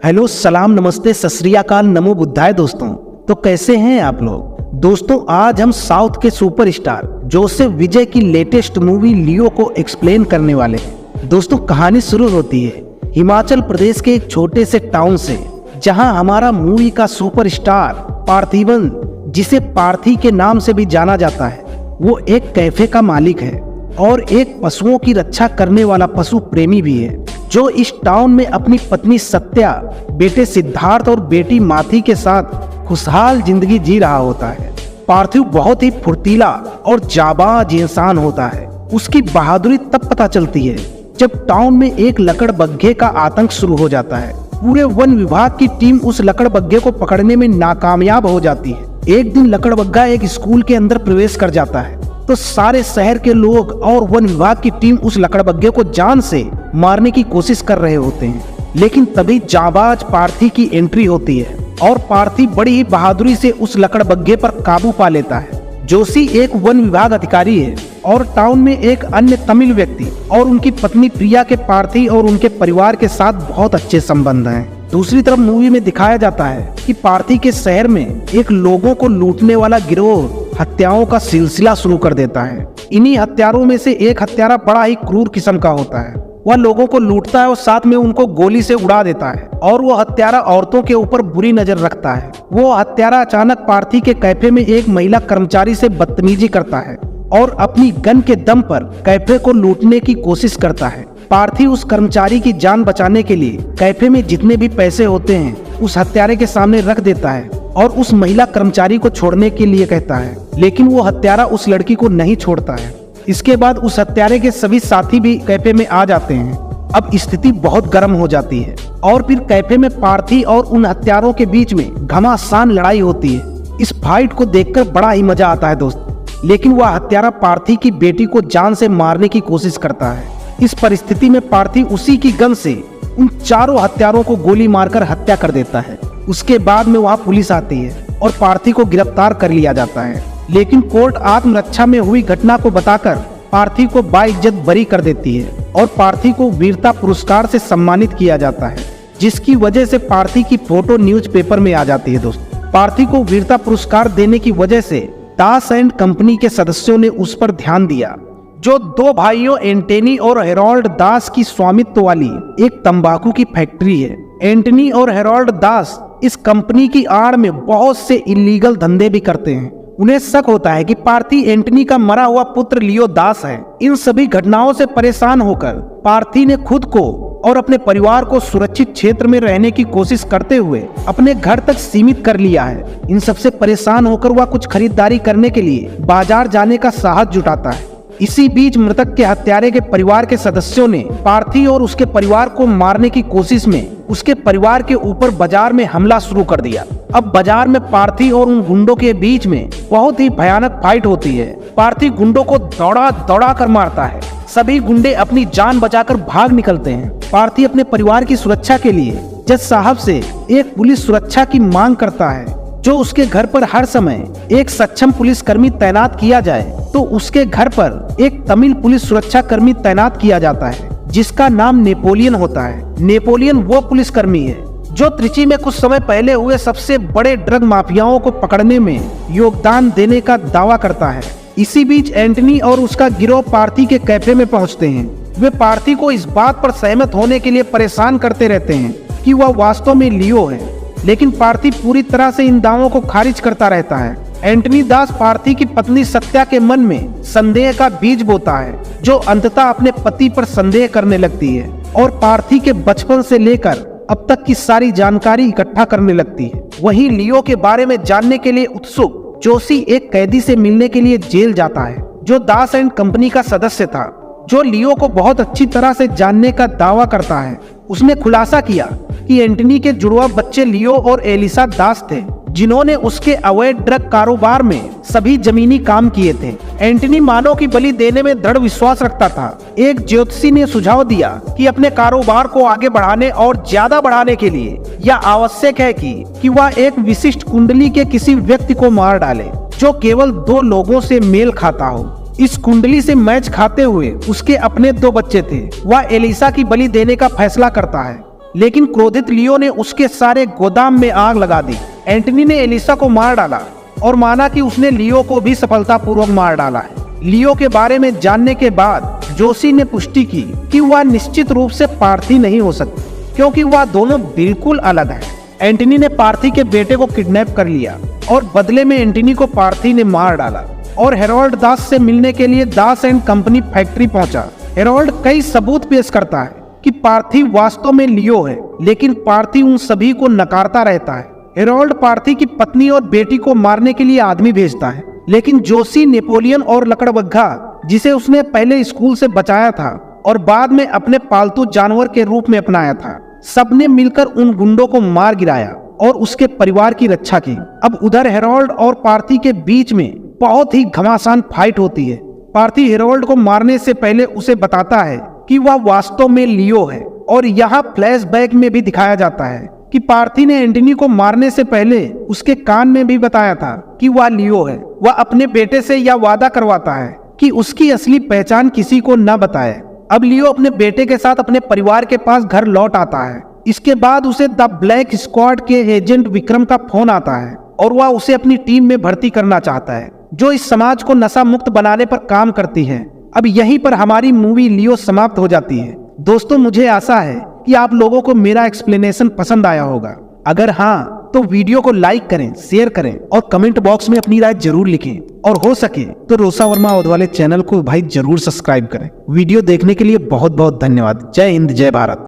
Hello, सलाम, नमस्ते, सत श्री अकाल, नमो बुद्धाय। दोस्तों तो कैसे हैं आप लोग। दोस्तों आज हम साउथ के सुपरस्टार जोसेफ विजय की लेटेस्ट मूवी लियो को एक्सप्लेन करने वाले हैं। दोस्तों कहानी शुरू होती है हिमाचल प्रदेश के एक छोटे से टाउन से, जहां हमारा मूवी का सुपरस्टार पार्थिवन, जिसे पार्थी के नाम से भी जाना जाता है, वो एक कैफे का मालिक है और एक पशुओं की रक्षा करने वाला पशु प्रेमी भी है, जो इस टाउन में अपनी पत्नी सत्या, बेटे सिद्धार्थ और बेटी माथी के साथ खुशहाल जिंदगी जी रहा होता है। पार्थिव बहुत ही फुर्तीला और जाबाज इंसान होता है। उसकी बहादुरी तब पता चलती है जब टाउन में एक लकड़बग्घे का आतंक शुरू हो जाता है। पूरे वन विभाग की टीम उस लकड़बग्घे को पकड़ने में नाकामयाब हो जाती है। एक दिन लकड़बग्घा एक स्कूल के अंदर प्रवेश कर जाता है, तो सारे शहर के लोग और वन विभाग की टीम उस लकड़बग्घे को जान से मारने की कोशिश कर रहे होते हैं। लेकिन तभी जाबाज पार्थी की एंट्री होती है और पार्थी बड़ी ही बहादुरी से उस लकड़बग्घे पर काबू पा लेता है। जोशी एक वन विभाग अधिकारी है और टाउन में एक अन्य तमिल व्यक्ति और उनकी पत्नी प्रिया के पार्थी और उनके परिवार के साथ बहुत अच्छे संबंध हैं। दूसरी तरफ मूवी में दिखाया जाता है कि पार्थी के शहर में एक लोगों को लूटने वाला गिरोह हत्याओं का सिलसिला शुरू कर देता है। इन्हीं हत्यारों में से एक हत्यारा बड़ा ही क्रूर किस्म का होता है। वह लोगों को लूटता है और साथ में उनको गोली से उड़ा देता है, और वो हत्यारा औरतों के ऊपर बुरी नजर रखता है। वो हत्यारा अचानक पार्थी के कैफे में एक महिला कर्मचारी से बदतमीजी करता है और अपनी गन के दम पर कैफे को लूटने की कोशिश करता है। पार्थी उस कर्मचारी की जान बचाने के लिए कैफे में जितने भी पैसे होते हैं उस हत्यारे के सामने रख देता है और उस महिला कर्मचारी को छोड़ने के लिए कहता है, लेकिन वो हत्यारा उस लड़की को नहीं छोड़ता है। इसके बाद उस हत्यारे के सभी साथी भी कैफे में आ जाते हैं। अब स्थिति बहुत गर्म हो जाती है और फिर कैफे में पार्थी और उन हत्यारों के बीच में घमासान लड़ाई होती है। इस फाइट को देखकर बड़ा ही मजा आता है दोस्त। लेकिन वह हत्यारा पार्थी की बेटी को जान से मारने की कोशिश करता है। इस परिस्थिति में पार्थी उसी की गन से उन चारों हत्यारों को गोली मारकर हत्या कर देता है। उसके बाद में वहां पुलिस आती है और पार्थी को गिरफ्तार कर लिया जाता है। लेकिन कोर्ट आत्मरक्षा में हुई घटना को बताकर पार्थी को बाइज्जत बरी कर देती है और पार्थी को वीरता पुरस्कार से सम्मानित किया जाता है, जिसकी वजह से पार्थी की फोटो न्यूज़पेपर में आ जाती है। दोस्त पार्थी को वीरता पुरस्कार देने की वजह से दास एंड कंपनी के सदस्यों ने उस पर ध्यान दिया, जो दो भाइयों एंटनी और हेरोल्ड दास की स्वामित्व वाली एक तंबाकू की फैक्ट्री है। एंटनी और हेरोल्ड दास इस कंपनी की आड़ में बहुत से इलीगल धंधे भी करते हैं। उन्हें शक होता है कि पार्थी एंटनी का मरा हुआ पुत्र लियो दास है। इन सभी घटनाओं से परेशान होकर पार्थी ने खुद को और अपने परिवार को सुरक्षित क्षेत्र में रहने की कोशिश करते हुए अपने घर तक सीमित कर लिया है। इन सबसे परेशान होकर वह कुछ खरीदारी करने के लिए बाजार जाने का साहस जुटाता है। इसी बीच मृतक के हत्यारे के परिवार के सदस्यों ने पार्थी और उसके परिवार को मारने की कोशिश में उसके परिवार के ऊपर बाजार में हमला शुरू कर दिया। अब बाजार में पार्थी और उन गुंडों के बीच में बहुत ही भयानक फाइट होती है। पार्थी गुंडों को दौड़ा दौड़ा कर मारता है। सभी गुंडे अपनी जान बचाकर भाग निकलते हैं। पार्थी अपने परिवार की सुरक्षा के लिए जज साहब से एक पुलिस सुरक्षा की मांग करता है, जो उसके घर पर हर समय एक सक्षम पुलिसकर्मी तैनात किया जाए। तो उसके घर पर एक तमिल पुलिस सुरक्षा कर्मी तैनात किया जाता है, जिसका नाम नेपोलियन होता है। नेपोलियन वो पुलिसकर्मी है जो त्रिची में कुछ समय पहले हुए सबसे बड़े ड्रग माफियाओं को पकड़ने में योगदान देने का दावा करता है। इसी बीच एंटनी और उसका गिरोह पार्थी के कैफे में पहुंचते हैं। वे पार्थी को इस बात पर सहमत होने के लिए परेशान करते रहते हैं कि वह वास्तव में लियो है, लेकिन पार्थी पूरी तरह से इन दावों को खारिज करता रहता है। एंटनी दास पार्थी की पत्नी सत्या के मन में संदेह का बीज बोता है, जो अंततः अपने पति पर संदेह करने लगती है और पार्थी के बचपन से लेकर अब तक की सारी जानकारी इकट्ठा करने लगती है। वहीं लियो के बारे में जानने के लिए उत्सुक जोशी एक कैदी से मिलने के लिए जेल जाता है, जो दास एंड कंपनी का सदस्य था, जो लियो को बहुत अच्छी तरह से जानने का दावा करता है। उसने खुलासा किया कि एंटनी के जुड़वा बच्चे लियो और एलिसा दास थे, जिन्होंने उसके अवैध ड्रग कारोबार में सभी जमीनी काम किए थे। एंटनी मानव की बलि देने में दृढ़ विश्वास रखता था। एक ज्योतिषी ने सुझाव दिया कि अपने कारोबार को आगे बढ़ाने और ज्यादा बढ़ाने के लिए यह आवश्यक है कि वह एक विशिष्ट कुंडली के किसी व्यक्ति को मार डाले, जो केवल 2 लोगों से मेल खाता हो। इस कुंडली से मैच खाते हुए उसके अपने 2 बच्चे थे। वह एलिसा की बलि देने का फैसला करता है लेकिन क्रोधित लियो ने उसके सारे गोदाम में आग लगा दी। एंटनी ने एलिसा को मार डाला और माना कि उसने लियो को भी सफलतापूर्वक मार डाला है। लियो के बारे में जानने के बाद जोशी ने पुष्टि की कि वह निश्चित रूप से पार्थी नहीं हो सकती, क्योंकि वह दोनों बिल्कुल अलग हैं। एंटनी ने पार्थी के बेटे को किडनैप कर लिया और बदले में एंटनी को पार्थी ने मार डाला और हेरोल्ड दास से मिलने के लिए दास एंड कंपनी फैक्ट्री पहुंचा। हेरोल्ड कई सबूत पेश करता है कि पार्थी वास्तव में लियो है, लेकिन पार्थी उन सभी को नकारता रहता है। हेरोल्ड पार्थी की पत्नी और बेटी को मारने के लिए आदमी भेजता है, लेकिन जोशी नेपोलियन और लकड़बग्घा, जिसे उसने पहले स्कूल से बचाया था और बाद में अपने पालतू जानवर के रूप में अपनाया था, सबने मिलकर उन गुंडों को मार गिराया और उसके परिवार की रक्षा की। अब उधर हेरोल्ड और पार्थी के बीच में बहुत ही घमासान फाइट होती है। पार्थी हेरोल्ड को मारने से पहले उसे बताता है कि वह वास्तव में लियो है, और यहाँ फ्लैशबैक में भी दिखाया जाता है कि पार्थी ने एंटनी को मारने से पहले उसके कान में भी बताया था कि वह लियो है। वह अपने बेटे से यह वादा करवाता है कि उसकी असली पहचान किसी को न बताए। अब लियो अपने बेटे के साथ अपने परिवार के पास घर लौट आता है। इसके बाद उसे द ब्लैक स्क्वाड के एजेंट विक्रम का फोन आता है और वह उसे अपनी टीम में भर्ती करना चाहता है, जो इस समाज को नशा मुक्त बनाने पर काम करती है। अब यहीं पर हमारी मूवी लियो समाप्त हो जाती है। दोस्तों, मुझे आशा है कि आप लोगों को मेरा एक्सप्लेनेशन पसंद आया होगा। अगर हाँ, तो वीडियो को लाइक करें, शेयर करें और कमेंट बॉक्स में अपनी राय जरूर लिखें, और हो सके तो रोसा वर्मा ओदवाले चैनल को भाई जरूर सब्सक्राइब करें। वीडियो देखने के लिए बहुत बहुत धन्यवाद। जय हिंद, जय भारत।